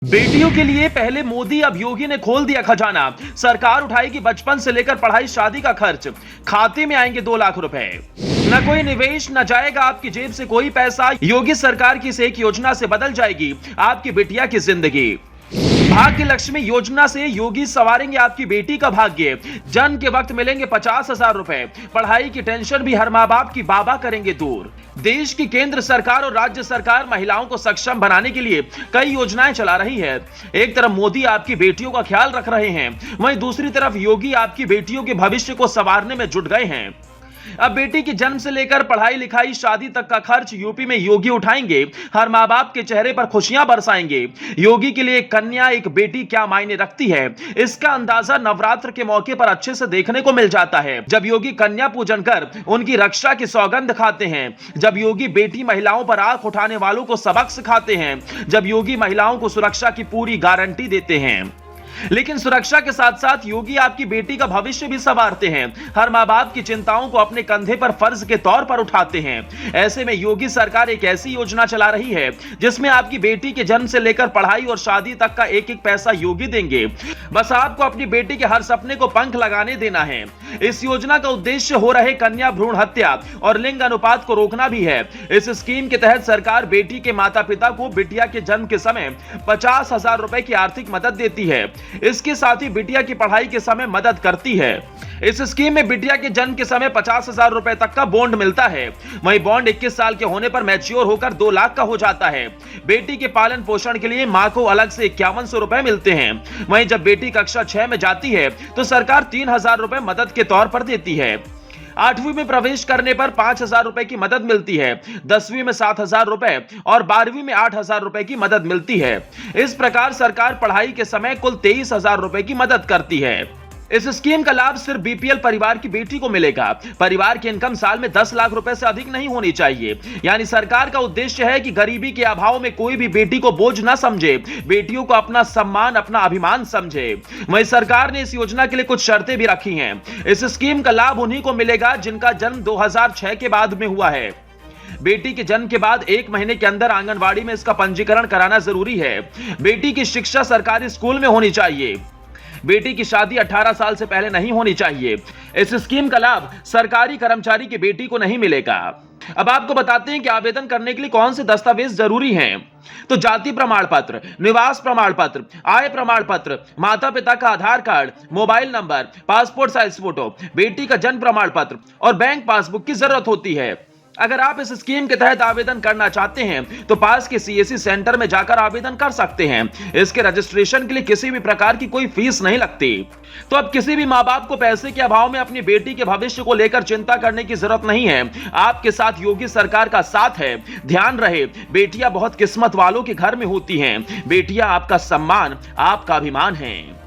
बेटियों के लिए पहले मोदी अब योगी ने खोल दिया खजाना। सरकार उठाएगी बचपन से लेकर पढ़ाई शादी का खर्च। खाते में आएंगे 2 लाख रुपए। न कोई निवेश, न जाएगा आपकी जेब से कोई पैसा। योगी सरकार की इस एक योजना से बदल जाएगी आपकी बिटिया की जिंदगी। भाग्य लक्ष्मी योजना से योगी संवारेंगे आपकी बेटी का भाग्य। जन्म के वक्त मिलेंगे 50,000 रुपए। पढ़ाई की टेंशन भी हर माँ बाप की बाबा करेंगे दूर। देश की केंद्र सरकार और राज्य सरकार महिलाओं को सक्षम बनाने के लिए कई योजनाएं चला रही है। एक तरफ मोदी आपकी बेटियों का ख्याल रख रहे हैं, वहीं दूसरी तरफ योगी आपकी बेटियों के भविष्य को संवारने में जुट गए हैं। अब बेटी की जन्म से लेकर पढ़ाई लिखाई शादी तक का खर्च यूपी में योगी उठाएंगे। हर माँ बाप के चेहरे पर खुशियां बरसाएंगे। योगी के लिए एक कन्या, एक बेटी क्या मायने रखती है, इसका अंदाजा नवरात्र के मौके पर अच्छे से देखने को मिल जाता है। जब योगी कन्या पूजन कर उनकी रक्षा की सौगंध खाते हैं, जब योगी बेटी महिलाओं पर आंख उठाने वालों को सबक सिखाते हैं, जब योगी महिलाओं को सुरक्षा की पूरी गारंटी देते हैं। लेकिन सुरक्षा के साथ साथ योगी आपकी बेटी का भविष्य भी संवारते हैं। हर माँ बाप की चिंताओं को अपने कंधे पर फर्ज के तौर पर उठाते हैं। ऐसे में योगी सरकार एक ऐसी योजना चला रही है जिसमें आपकी बेटी के जन्म से लेकर पढ़ाई और शादी तक का एक एक पैसा योगी देंगे। बस आपको अपनी बेटी के हर सपने को पंख लगाने देना है। इस योजना का उद्देश्य हो रहे कन्या भ्रूण हत्या और लिंग अनुपात को रोकना भी है। इस स्कीम के तहत सरकार बेटी के माता पिता को बिटिया के जन्म के समय 50,000 रुपए की आर्थिक मदद देती है। इसके साथ ही बिटिया की पढ़ाई के समय मदद करती है। इस स्कीम में बिटिया के जन्म के समय 50,000 रुपए तक का बॉन्ड मिलता है। वहीं बॉन्ड 21 साल के होने पर मैच्योर होकर 2 लाख का हो जाता है। बेटी के पालन पोषण के लिए मां को अलग से 5100 रुपए मिलते हैं। वहीं जब बेटी कक्षा 6 में जाती है तो सरकार 3,000 रुपए मदद के तौर पर देती है। 8वीं में प्रवेश करने पर 5,000 रुपए की मदद मिलती है। 10वीं में 7,000 रुपए और 12वीं में 8,000 रुपए की मदद मिलती है। इस प्रकार सरकार पढ़ाई के समय कुल 23,000 रुपए की मदद करती है। इस स्कीम का लाभ सिर्फ बीपीएल परिवार की बेटी को मिलेगा। परिवार की इनकम साल में 10 लाख रुपए से अधिक नहीं होनी चाहिए। यानी सरकार का उद्देश्य है कि गरीबी के अभाव में कोई भी बेटी को बोझ ना समझे, बेटियों को अपना सम्मान, अपना अभिमान समझे। वहीं सरकार ने इस योजना के लिए कुछ शर्तें भी रखी हैं। इस स्कीम का लाभ उन्हीं को मिलेगा जिनका जन्म 2006 के बाद में हुआ है। बेटी के जन्म के बाद 1 महीने के अंदर आंगनबाड़ी में इसका पंजीकरण कराना जरूरी है। बेटी की शिक्षा सरकारी स्कूल में होनी चाहिए। बेटी की शादी 18 साल से पहले नहीं होनी चाहिए। इस स्कीम का लाभ सरकारी कर्मचारी की बेटी को नहीं मिलेगा। अब आपको बताते हैं कि आवेदन करने के लिए कौन से दस्तावेज जरूरी हैं। तो जाति प्रमाण पत्र, निवास प्रमाण पत्र, आय प्रमाण पत्र, माता पिता का Aadhaar card, mobile number, passport size photo, बेटी का जन्म प्रमाण पत्र और बैंक पासबुक की जरूरत होती है। अगर आप इस स्कीम के तहत आवेदन करना चाहते हैं तो पास के सीएससी सेंटर में जाकर आवेदन कर सकते हैं। इसके रजिस्ट्रेशन के लिए किसी भी प्रकार की कोई फीस नहीं लगती। तो अब किसी भी माँ बाप को पैसे के अभाव में अपनी बेटी के भविष्य को लेकर चिंता करने की जरूरत नहीं है। आपके साथ योगी सरकार का साथ है। ध्यान रहे, बेटियां बहुत किस्मत वालों के घर में होती हैं। बेटियां आपका सम्मान, आपका अभिमान है।